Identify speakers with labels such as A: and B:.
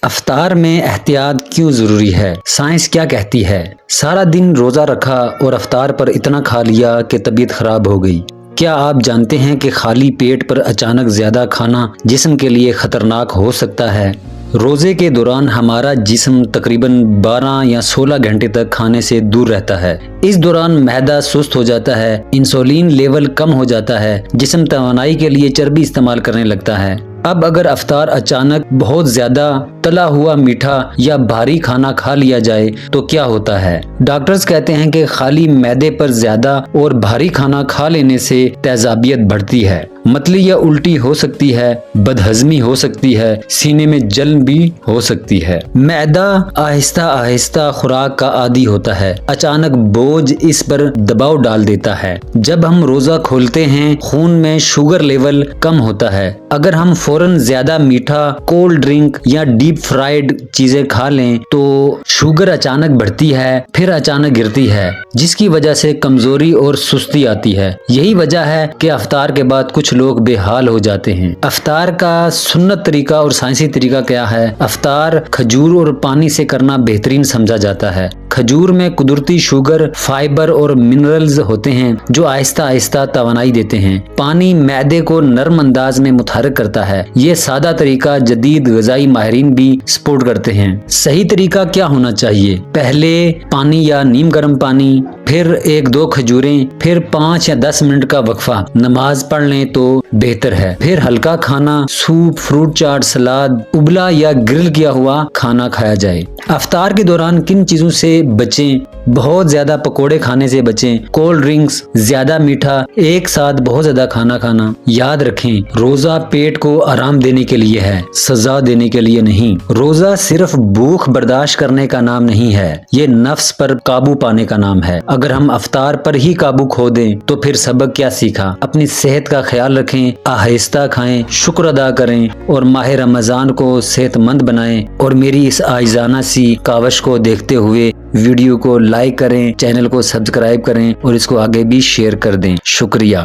A: افطار میں احتیاط کیوں ضروری ہے؟ سائنس کیا کہتی ہے؟ سارا دن روزہ رکھا اور افطار پر اتنا کھا لیا کہ طبیعت خراب ہو گئی۔ کیا آپ جانتے ہیں کہ خالی پیٹ پر اچانک زیادہ کھانا جسم کے لیے خطرناک ہو سکتا ہے؟ روزے کے دوران ہمارا جسم تقریباً 12 یا 16 گھنٹے تک کھانے سے دور رہتا ہے۔ اس دوران معدہ سست ہو جاتا ہے، انسولین لیول کم ہو جاتا ہے، جسم توانائی کے لیے چربی استعمال کرنے لگتا ہے۔ اب اگر افطار اچانک بہت زیادہ تلا ہوا میٹھا یا بھاری کھانا کھا لیا جائے تو کیا ہوتا ہے؟ ڈاکٹرز کہتے ہیں کہ خالی معدے پر زیادہ اور بھاری کھانا کھا لینے سے تیزابیت بڑھتی ہے، متلی یا الٹی ہو سکتی ہے، بدہضمی ہو سکتی ہے، سینے میں جلن بھی ہو سکتی ہے۔ معدہ آہستہ آہستہ خوراک کا عادی ہوتا ہے، اچانک بوجھ اس پر دباؤ ڈال دیتا ہے۔ جب ہم روزہ کھولتے ہیں، خون میں شوگر لیول کم ہوتا ہے۔ اگر ہم فوراً زیادہ میٹھا، کولڈ ڈرنک یا ڈیپ فرائیڈ چیزیں کھا لیں تو شوگر اچانک بڑھتی ہے، پھر اچانک گرتی ہے، جس کی وجہ سے کمزوری اور سستی آتی ہے۔ یہی وجہ ہے کہ افطار کے بعد کچھ لوگ بے حال ہو جاتے ہیں۔ افطار کا سنت طریقہ اور سائنسی طریقہ کیا ہے؟ افطار کھجور اور پانی سے کرنا بہترین سمجھا جاتا ہے۔ کھجور میں قدرتی شوگر، فائبر اور منرلز ہوتے ہیں جو آہستہ آہستہ توانائی دیتے ہیں۔ پانی معدے کو نرم انداز میں متحرک کرتا ہے۔ یہ سادہ طریقہ جدید غذائی ماہرین بھی سپورٹ کرتے ہیں۔ صحیح طریقہ کیا ہونا چاہیے؟ پہلے پانی یا نیم گرم پانی، پھر 1-2 کھجوریں، پھر 5 یا 10 منٹ کا وقفہ۔ نماز پڑھ لیں تو بہتر ہے۔ پھر ہلکا کھانا، سوپ، فروٹ چاٹ، سلاد، ابلا یا گرل کیا ہوا کھانا کھایا جائے۔ افطار کے دوران کن چیزوں سے بچیں؟ بہت زیادہ پکوڑے کھانے سے بچیں، کولڈ ڈرنکس، زیادہ میٹھا، ایک ساتھ بہت زیادہ کھانا کھانا۔ یاد رکھیں، روزہ پیٹ کو آرام دینے کے لیے ہے، سزا دینے کے لیے نہیں۔ روزہ صرف بھوک برداشت کرنے کا نام نہیں ہے، یہ نفس پر قابو پانے کا نام ہے۔ اگر ہم افطار پر ہی قابو کھو دیں تو پھر سبق کیا سیکھا؟ اپنی صحت کا خیال رکھیں، آہستہ کھائیں، شکر ادا کریں اور ماہ رمضان کو صحت مند بنائیں۔ اور میری اس عاجزانہ سی کاوش کو دیکھتے ہوئے ویڈیو کو لائک کریں، چینل کو سبسکرائب کریں اور اس کو آگے بھی شیئر کر دیں۔ شکریہ۔